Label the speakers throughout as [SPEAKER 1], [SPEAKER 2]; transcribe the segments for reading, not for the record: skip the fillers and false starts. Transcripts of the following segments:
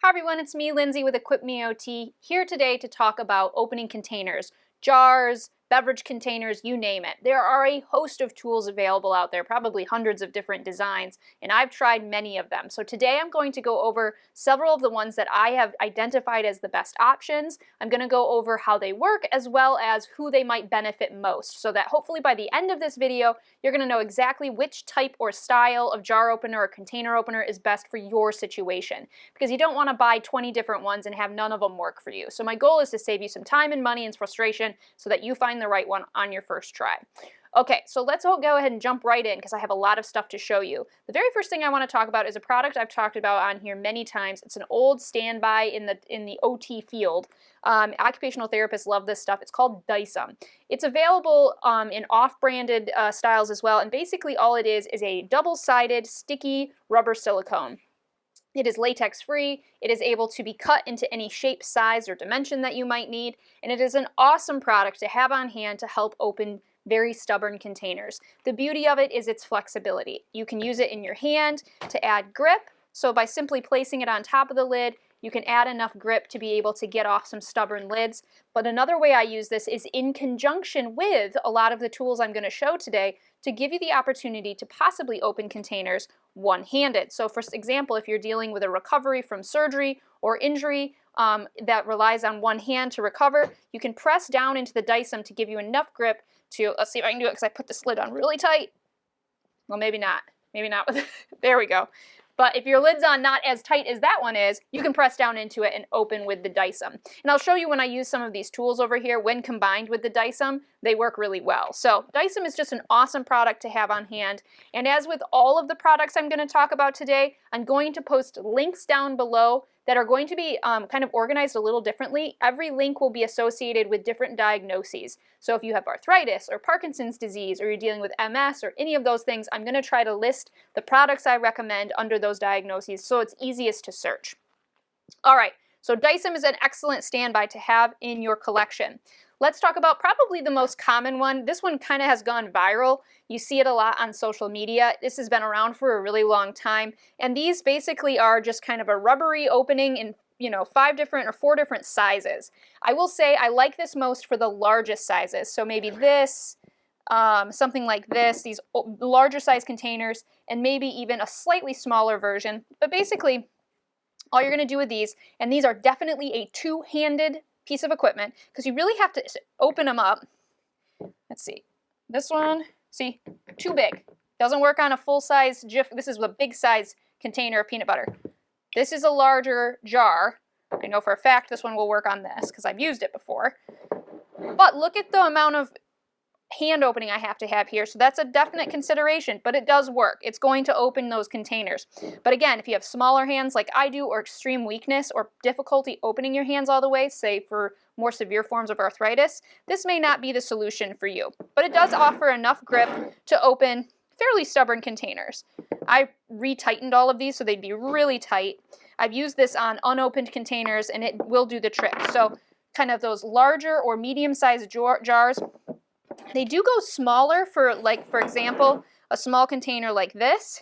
[SPEAKER 1] Hi everyone, it's me, Lindsay with EquipMeOT, here today to talk about opening containers, jars, beverage containers, you name it. There are a host of tools available out there, probably hundreds of different designs, and I've tried many of them. So today I'm going to go over several of the ones that I have identified as the best options. I'm going to go over how they work as well as who they might benefit most, so that hopefully by the end of this video, you're going to know exactly which type or style of jar opener or container opener is best for your situation. Because you don't want to buy 20 different ones and have none of them work for you. So my goal is to save you some time and money and frustration so that you find the right one on your first try. Okay, so let's go ahead and jump right in because I have a lot of stuff to show you. The very first thing I want to talk about is a product I've talked about on here many times. It's an old standby in the OT field. Occupational therapists love this stuff. It's called Dycem. It's available in off-branded styles as well, and basically all it is a double-sided sticky rubber silicone. It is latex free, it is able to be cut into any shape, size, or dimension that you might need, and it is an awesome product to have on hand to help open very stubborn containers. The beauty of it is its flexibility. You can use it in your hand to add grip, so by simply placing it on top of the lid, you can add enough grip to be able to get off some stubborn lids. But another way I use this is in conjunction with a lot of the tools I'm going to show today to give you the opportunity to possibly open containers one-handed. So for example, if you're dealing with a recovery from surgery or injury that relies on one hand to recover, you can press down into the Dycem to give you enough grip to, let's see if I can do it because I put this lid on really tight. Well, maybe not. Maybe not with, there we go. But if your lid's on not as tight as that one is, you can press down into it and open with the Dycem. And I'll show you when I use some of these tools over here, when combined with the Dycem, they work really well. So Dycem is just an awesome product to have on hand. And as with all of the products I'm going to talk about today, I'm going to post links down below that are going to be kind of organized a little differently. Every link will be associated with different diagnoses. So if you have arthritis or Parkinson's disease, or you're dealing with MS or any of those things, I'm going to try to list the products I recommend under those diagnoses so it's easiest to search. All right, so Dycem is an excellent standby to have in your collection. Let's talk about probably the most common one. This one kind of has gone viral. You see it a lot on social media. This has been around for a really long time. And these basically are just kind of a rubbery opening in 4 different sizes. I will say I like this most for the largest sizes. So maybe this, something like this, these larger size containers, and maybe even a slightly smaller version. But basically, all you're going to do with these, and these are definitely a two-handed piece of equipment, because you really have to open them up. Let's see. This one, see, too big. Doesn't work on a full-size Jiffy. This is a big-size container of peanut butter. This is a larger jar. I know for a fact this one will work on this, because I've used it before. But look at the amount of hand opening I have to have here, so that's a definite consideration, but it does work. It's going to open those containers. But again, if you have smaller hands like I do, or extreme weakness or difficulty opening your hands all the way, say for more severe forms of arthritis, this may not be the solution for you. But it does offer enough grip to open fairly stubborn containers. I retightened all of these so they'd be really tight. I've used this on unopened containers and it will do the trick. So kind of those larger or medium-sized jars, they do go smaller for, like, for example, a small container like this,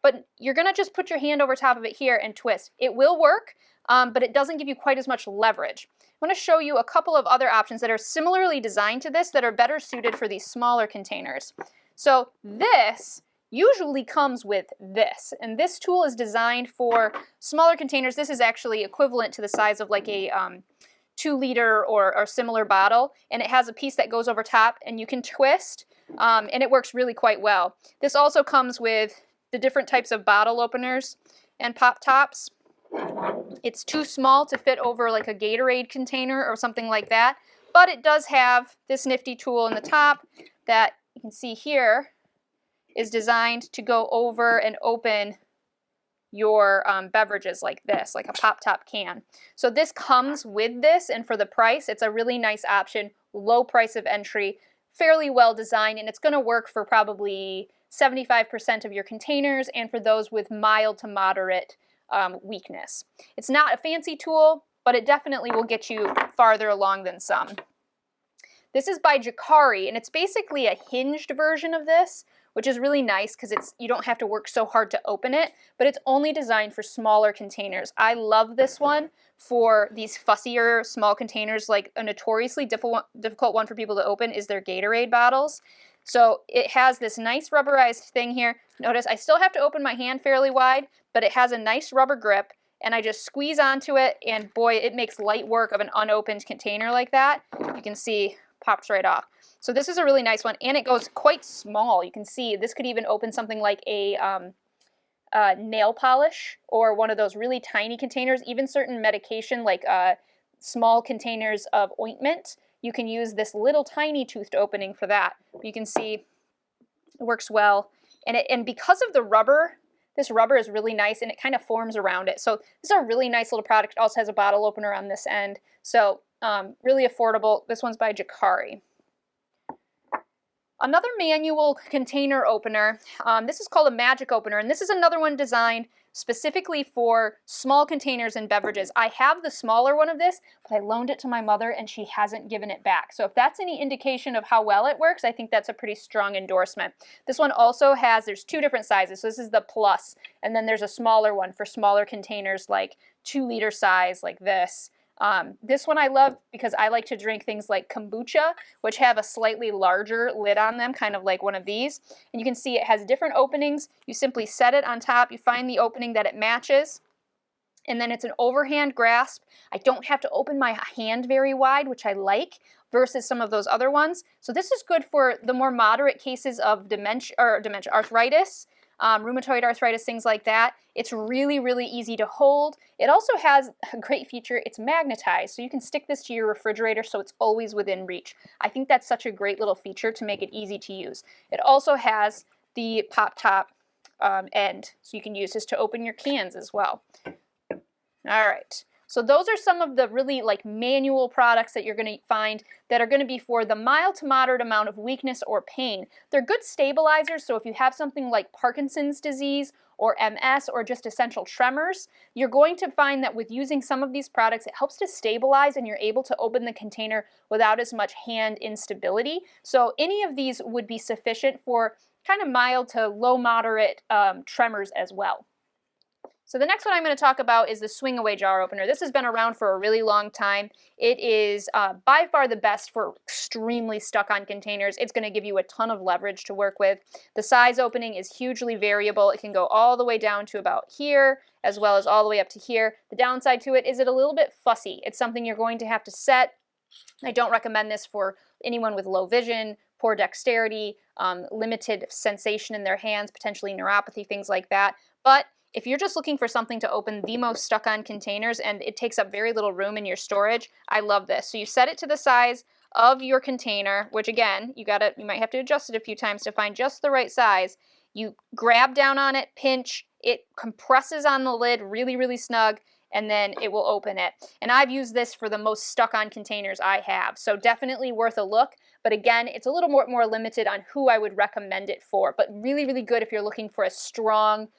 [SPEAKER 1] but you're going to just put your hand over top of it here and twist. It will work, but it doesn't give you quite as much leverage. I want to show you a couple of other options that are similarly designed to this that are better suited for these smaller containers. So this usually comes with this, and this tool is designed for smaller containers. This is actually equivalent to the size of like a 2-liter or similar bottle, and it has a piece that goes over top and you can twist, and it works really quite well. This also comes with the different types of bottle openers and pop tops. It's too small to fit over like a Gatorade container or something like that, but it does have this nifty tool in the top that you can see here is designed to go over and open your beverages like this, like a pop-top can. So this comes with this, and for the price, it's a really nice option, low price of entry, fairly well designed, and it's going to work for probably 75% of your containers and for those with mild to moderate weakness. It's not a fancy tool, but it definitely will get you farther along than some. This is by Jokari, and it's basically a hinged version of this, which is really nice because you don't have to work so hard to open it, but it's only designed for smaller containers. I love this one for these fussier small containers. Like a notoriously difficult one for people to open is their Gatorade bottles. So it has this nice rubberized thing here. Notice I still have to open my hand fairly wide, but it has a nice rubber grip, and I just squeeze onto it, and boy, it makes light work of an unopened container like that. You can see, pops right off. So this is a really nice one, and it goes quite small. You can see this could even open something like a nail polish or one of those really tiny containers, even certain medication like small containers of ointment. You can use this little tiny toothed opening for that. You can see it works well. And because of the rubber, this rubber is really nice and it kind of forms around it. So this is a really nice little product. It also has a bottle opener on this end. So really affordable. This one's by Jokari. Another manual container opener, this is called a magic opener, and this is another one designed specifically for small containers and beverages. I have the smaller one of this, but I loaned it to my mother and she hasn't given it back. So if that's any indication of how well it works, I think that's a pretty strong endorsement. This one also has, there's two different sizes. So this is the plus, and then there's a smaller one for smaller containers like 2-liter size like this. This one I love because I like to drink things like kombucha, which have a slightly larger lid on them, kind of like one of these. And you can see it has different openings. You simply set it on top, you find the opening that it matches, and then it's an overhand grasp. I don't have to open my hand very wide, which I like, versus some of those other ones. So this is good for the more moderate cases of arthritis, rheumatoid arthritis, things like that. It's really, really easy to hold. It also has a great feature. It's magnetized, so you can stick this to your refrigerator so it's always within reach. I think that's such a great little feature to make it easy to use. It also has the pop top end, so you can use this to open your cans as well. All right. So those are some of the really like manual products that you're going to find that are going to be for the mild to moderate amount of weakness or pain. They're good stabilizers, so if you have something like Parkinson's disease or MS or just essential tremors, you're going to find that with using some of these products, it helps to stabilize and you're able to open the container without as much hand instability. So any of these would be sufficient for kind of mild to low moderate tremors as well. So the next one I'm going to talk about is the swing away jar opener. This has been around for a really long time. It is by far the best for extremely stuck on containers. It's going to give you a ton of leverage to work with. The size opening is hugely variable. It can go all the way down to about here, as well as all the way up to here. The downside to it is it's a little bit fussy. It's something you're going to have to set. I don't recommend this for anyone with low vision, poor dexterity, limited sensation in their hands, potentially neuropathy, things like that. But if you're just looking for something to open the most stuck-on containers and it takes up very little room in your storage, I love this. So you set it to the size of your container, which again, you might have to adjust it a few times to find just the right size. You grab down on it, pinch, it compresses on the lid really, really snug, and then it will open it. And I've used this for the most stuck-on containers I have, so definitely worth a look. But again, it's a little more limited on who I would recommend it for, but really, really good if you're looking for a strong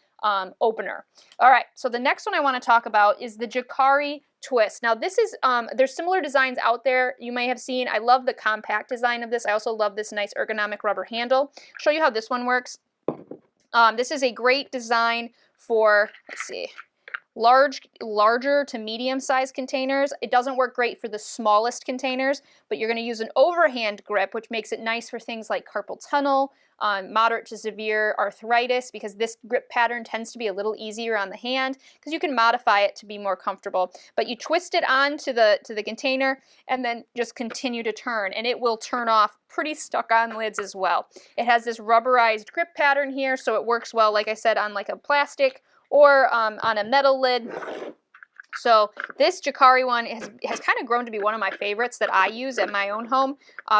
[SPEAKER 1] opener. All right, so the next one I want to talk about is the Jokari Twist. Now this is, there's similar designs out there you may have seen. I love the compact design of this. I also love this nice ergonomic rubber handle. Show you how this one works. This is a great design for, let's see, larger to medium-sized containers. It doesn't work great for the smallest containers, but you're going to use an overhand grip, which makes it nice for things like carpal tunnel, moderate to severe arthritis, because this grip pattern tends to be a little easier on the hand because you can modify it to be more comfortable. But you twist it onto the container and then just continue to turn, and it will turn off pretty stuck-on lids as well. It has this rubberized grip pattern here, so it works well, like I said, on like a plastic or on a metal lid. So this Jokari one has kind of grown to be one of my favorites that I use at my own home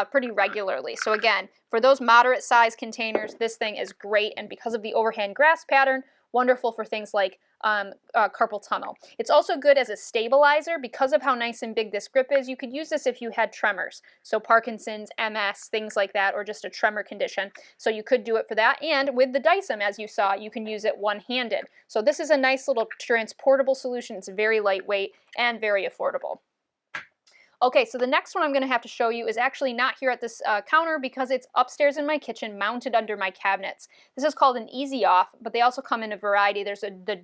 [SPEAKER 1] pretty regularly. So again, for those moderate size containers, this thing is great, and because of the overhand grasp pattern, wonderful for things like carpal tunnel. It's also good as a stabilizer because of how nice and big this grip is. You could use this if you had tremors, so Parkinson's, MS, things like that, or just a tremor condition. So you could do it for that, and with the Dycem, as you saw, you can use it one-handed. So this is a nice little transportable solution. It's very lightweight and very affordable. Okay, so the next one I'm going to have to show you is actually not here at this counter because it's upstairs in my kitchen mounted under my cabinets. This is called an Easy Off, but they also come in a variety. There's the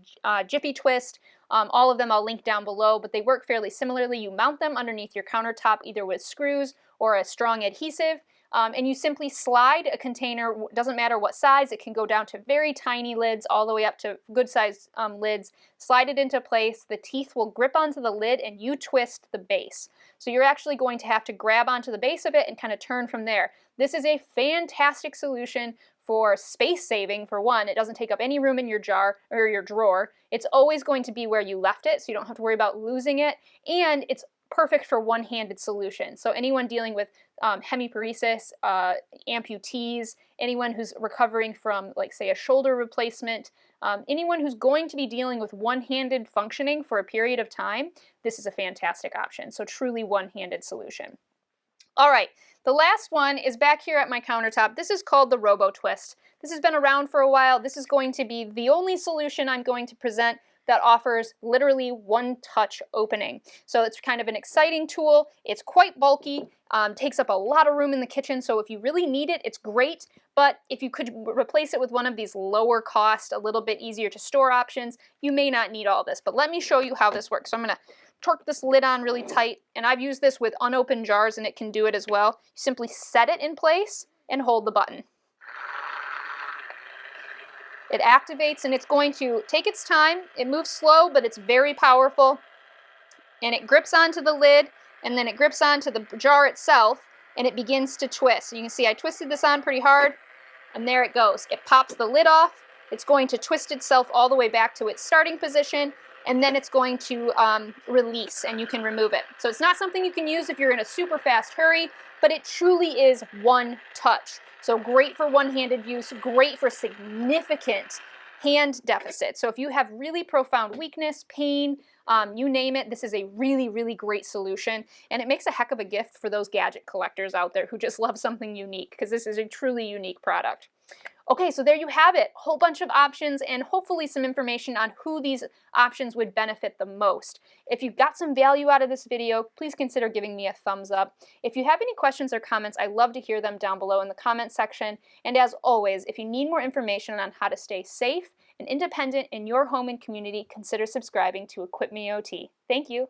[SPEAKER 1] Jiffy twist. All of them I'll link down below, but they work fairly similarly. You mount them underneath your countertop either with screws or a strong adhesive. And you simply slide a container, doesn't matter what size, it can go down to very tiny lids all the way up to good size lids. Slide it into place, the teeth will grip onto the lid and you twist the base. So you're actually going to have to grab onto the base of it and kind of turn from there. This is a fantastic solution for space saving. For one, it doesn't take up any room in your jar or your drawer. It's always going to be where you left it, so you don't have to worry about losing it, and it's perfect for one-handed solution. So anyone dealing with hemiparesis, amputees, anyone who's recovering from, like, say, a shoulder replacement, anyone who's going to be dealing with one-handed functioning for a period of time, this is a fantastic option. So truly one-handed solution. All right, the last one is back here at my countertop. This is called the Robo Twist. This has been around for a while. This is going to be the only solution I'm going to present that offers literally one-touch opening. So it's kind of an exciting tool. It's quite bulky, takes up a lot of room in the kitchen, so if you really need it, it's great. But if you could replace it with one of these lower cost, a little bit easier to store options, you may not need all this. But let me show you how this works. So I'm gonna torque this lid on really tight, and I've used this with unopened jars and it can do it as well. You simply set it in place and hold the button. It activates and it's going to take its time. It moves slow, but it's very powerful. And it grips onto the lid, and then it grips onto the jar itself, and it begins to twist. So you can see I twisted this on pretty hard, and there it goes. It pops the lid off. It's going to twist itself all the way back to its starting position, and then it's going to release, and you can remove it. So it's not something you can use if you're in a super fast hurry, but it truly is one touch. So great for one-handed use, great for significant hand deficit. So if you have really profound weakness, pain, you name it, this is a really, really great solution. And it makes a heck of a gift for those gadget collectors out there who just love something unique, because this is a truly unique product. Okay, so there you have it. A whole bunch of options and hopefully some information on who these options would benefit the most. If you got some value out of this video, please consider giving me a thumbs up. If you have any questions or comments, I love to hear them down below in the comment section. And as always, if you need more information on how to stay safe and independent in your home and community, consider subscribing to EquipMeOT. Thank you.